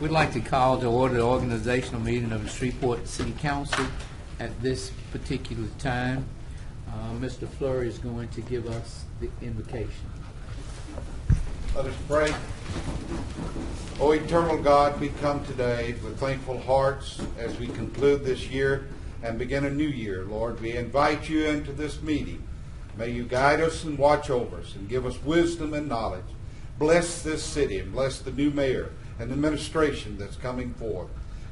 We'd like to call to order the organizational meeting of the Shreveport City Council at this particular time. Mr. Fleury is going to give us the invocation. Let us pray. O eternal God, we come today with thankful hearts as we conclude this year and begin a new year. Lord, we invite you into this meeting. May you guide us and watch over us and give us wisdom and knowledge. Bless this city and bless the new mayor and the administration that's coming forth.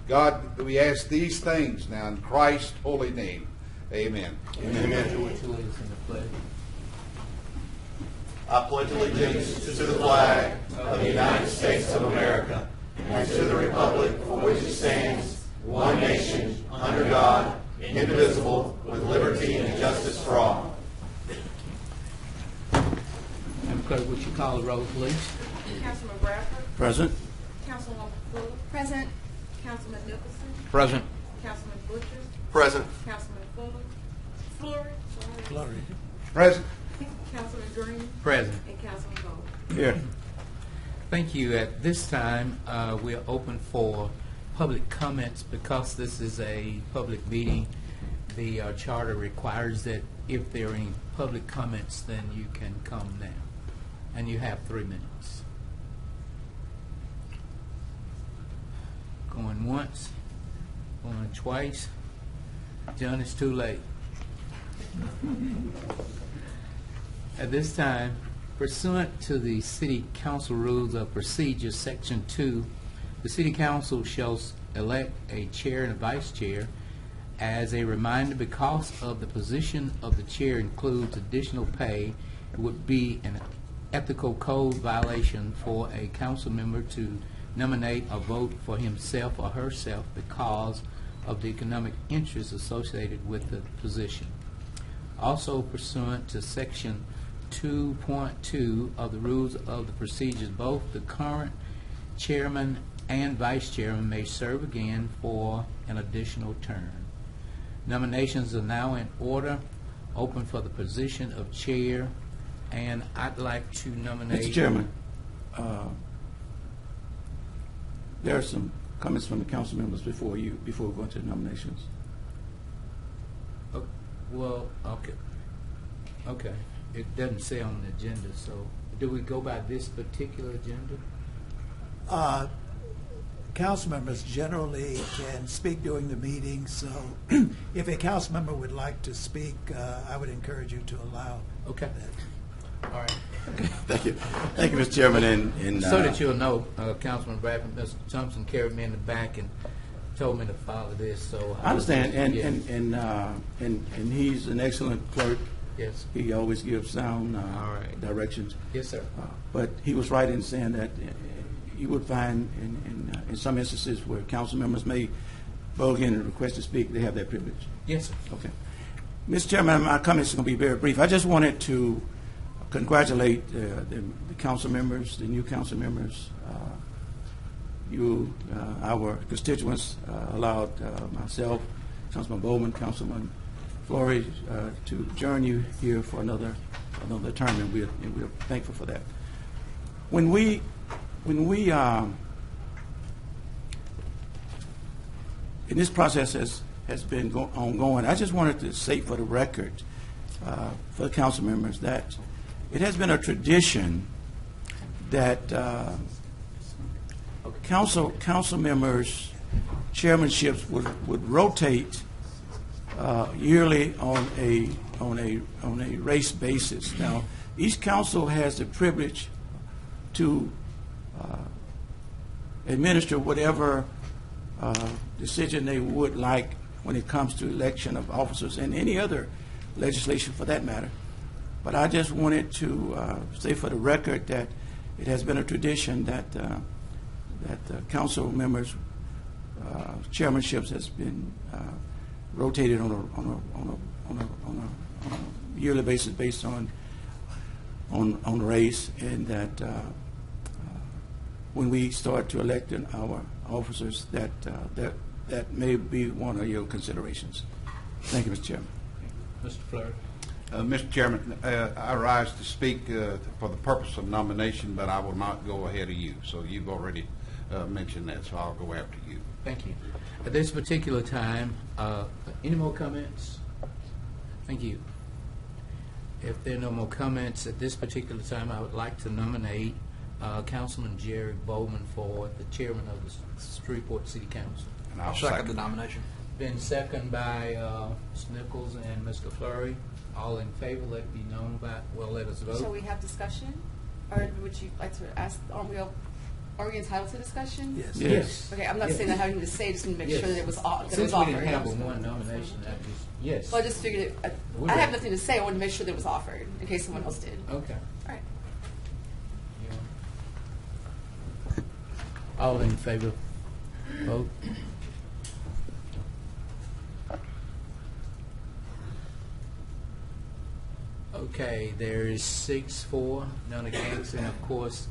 God, we ask these things now in Christ's holy name. Amen. Amen. I pledge allegiance to the flag of the United States of America and to the republic for which it stands, one nation, under God, indivisible, with liberty and justice for all. Madam Clerk, would you call the roll, please? Councilman Bradford. Present. Councilwoman Fuller. Present. Councilman Nicholson. Present. Councilman Butcher. Present. Councilman Fleury. Flurry. Present. Councilman Green. Present. And Councilman Gold. Here. Thank you. At this time, we're open for public comments. Because this is a public meeting, the charter requires that if there are any public comments, then you can come now. And you have 3 minutes. Going once, going twice. John, it's too late. At this time, pursuant to the City Council Rules of Procedure, Section 2, the City Council shall elect a chair and a vice chair. As a reminder, because of the position of the chair includes additional pay, it would be an ethical code violation for a council member to nominate or vote for himself or herself because of the economic interests associated with the position. Also pursuant to Section 2.2 of the Rules of the Procedures, both the current chairman and vice chairman may serve again for an additional term. Nominations are now in order, open for the position of chair, and I'd like to nominate... Mr. Chairman, there are some comments from the council members before we go into the nominations. Well, okay. It doesn't say on the agenda, so do we go by this particular agenda? Council members generally can speak during the meeting, so if a council member would like to speak, I would encourage you to allow Okay. that. All right. Thank you. Thank you, Mr. Chairman. And So that you'll know, Councilman Bradford, Mr. Thompson carried me in the back and told me to follow this, so... I understand, Yeah. and he's an excellent clerk. Yes. He always gives sound All right. directions. Yes, sir. But he was right in saying that you would find in some instances where council members may bug in and request to speak, they have that privilege. Yes, sir. Okay. Mr. Chairman, my comments are going to be very brief. I just wanted to congratulate the council members, the new council members. Our constituents allowed myself, Councilman Bowman, Councilman Fleury to join you here for another term, and we're thankful for that. When we in this process has been ongoing, I just wanted to say for the record, for the council members, that it has been a tradition that council members' chairmanships would rotate yearly on a race basis. Now, each council has the privilege to administer whatever decision they would like when it comes to election of officers and any other legislation for that matter. But I just wanted to say for the record that it has been a tradition that council members' chairmanships has been rotated on a yearly basis based on race, and that when we start to elect our officers, that may be one of your considerations. Thank you, Mr. Chairman. Mr. Fleury. Mr. Chairman, I rise to speak for the purpose of nomination, but I will not go ahead of you. So you've already mentioned that, so I'll go after you. Thank you. At this particular time, any more comments? Thank you. If there are no more comments at this particular time, I would like to nominate Councilman Jerry Bowman for the chairman of the Shreveport City Council. And I'll Second the nomination. Been seconded by Mr. Nichols and Mr. Flurry. All in favor, let it be known by, well, let us vote. So we have discussion, or would you like to ask, are we entitled to discussion? Yes. Yes. Okay, I'm not saying that having to say, just to make Yes. sure that it was that it Since was we offered. didn't have but one nomination, I just, yes. Well, I just figured We're I have ready. nothing to say. I wanted to make sure that it was offered in case someone else did. Okay. All right. Yeah. All in favor, vote. Okay, there is 6-4, none against, and of course,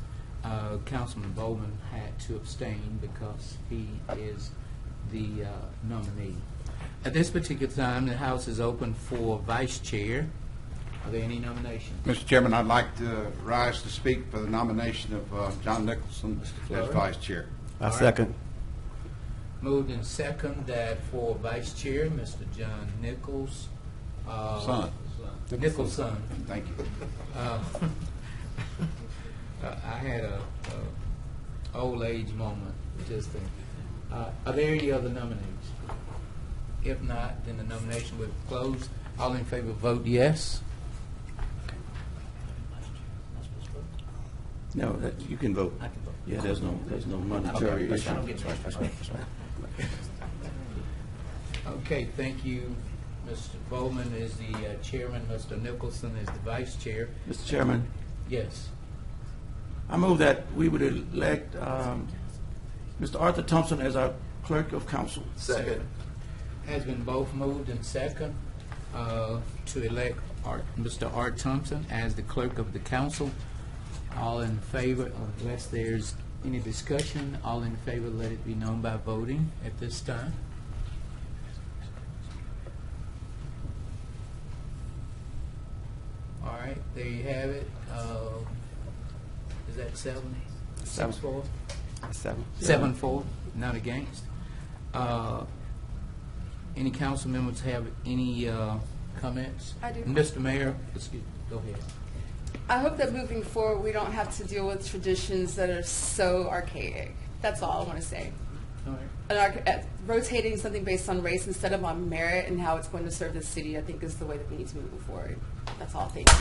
Councilman Bowman had to abstain because he is the nominee. At this particular time, the House is open for vice chair. Are there any nominations? Mr. Chairman, I'd like to rise to speak for the nomination of John Nicholson as Flurry. vice chair. I All right. second. Moved in second that for vice chair, Mr. John Nichols. Son. Nicholson. Thank you. I had a old age moment just then. Are there any other nominees? If not, then the nomination will close. All in favor, vote yes. No, you can vote. I can vote. Yeah, there's no monetary Okay, issue. I don't get it. That's right. Okay, thank you. Mr. Bowman is the chairman, Mr. Nicholson is the vice chair. Mr. Chairman, Yes. I move that we would elect Mr. Arthur Thompson as our clerk of council. Second. Has been both moved and second to elect Mr. Art Thompson as the clerk of the council. All in favor, unless there's any discussion, all in favor, let it be known by voting at this time. All right, there you have it. Is that 7? 6-4? 7-4, not against. Any council members have any comments? I do. Mr. Mayor, excuse me, go ahead. I hope that moving forward, we don't have to deal with traditions that are so archaic. That's all I want to say. All right. Rotating something based on race instead of on merit and how it's going to serve the city, I think, is the way that we need to move forward. That's all. Thank you.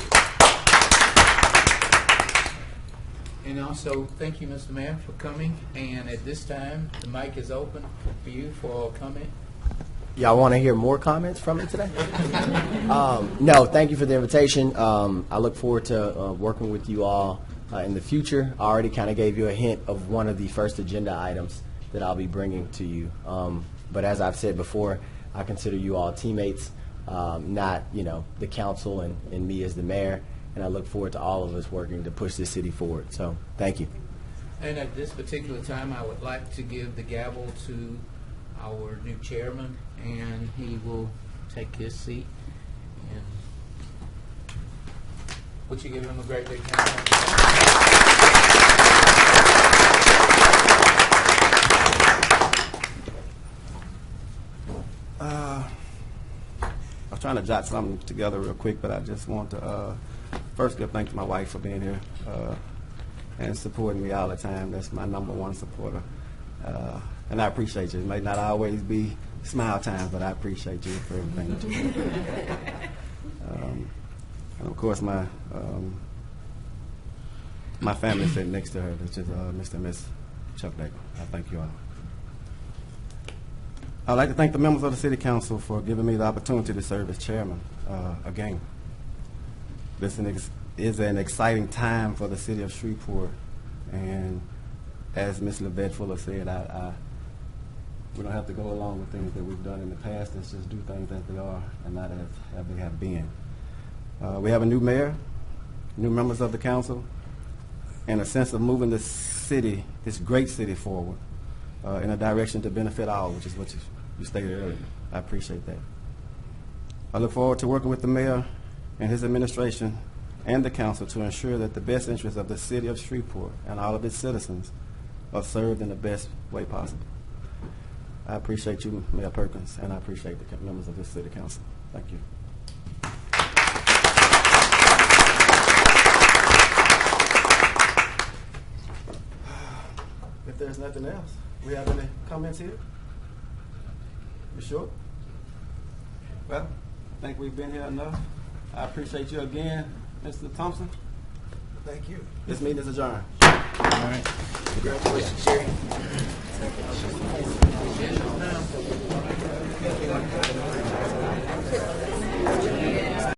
And also, thank you, Mr. Mayor, for coming. And at this time, the mic is open for you for comment. Y'all want to hear more comments from me today? No, thank you for the invitation. I look forward to working with you all in the future. I already kind of gave you a hint of one of the first agenda items that I'll be bringing to you. But as I've said before, I consider you all teammates, not, the council and me as the mayor. And I look forward to all of us working to push this city forward. So, thank you. And at this particular time, I would like to give the gavel to our new chairman, and he will take his seat. And would you give him a great big hand? I was trying to jot something together real quick, but I just want to first give thanks to my wife for being here and supporting me all the time. That's my number one supporter. And I appreciate you. It may not always be smile times, but I appreciate you for everything. And of course, my family sitting next to her, which is Mr. and Miss Chuck Dagle. I thank you all. I'd like to thank the members of the City Council for giving me the opportunity to serve as chairman again. This is an exciting time for the city of Shreveport, and as Ms. Levette Fuller said, we don't have to go along with things that we've done in the past. Let's just do things as they are and not as they have been. We have a new mayor, new members of the council, and a sense of moving this city, this great city, forward in a direction to benefit all, which is what you stated earlier. I appreciate that. I look forward to working with the mayor and his administration and the council to ensure that the best interests of the city of Shreveport and all of its citizens served in the best way possible. I appreciate you, Mayor Perkins, and I appreciate the members of this city council. Thank you. If there's nothing else, we have any comments here? You sure? Well, I think we've been here enough. I appreciate you again, Mr. Thompson. Thank you. This meeting is adjourned. All right. Congratulations, Sherry. Now,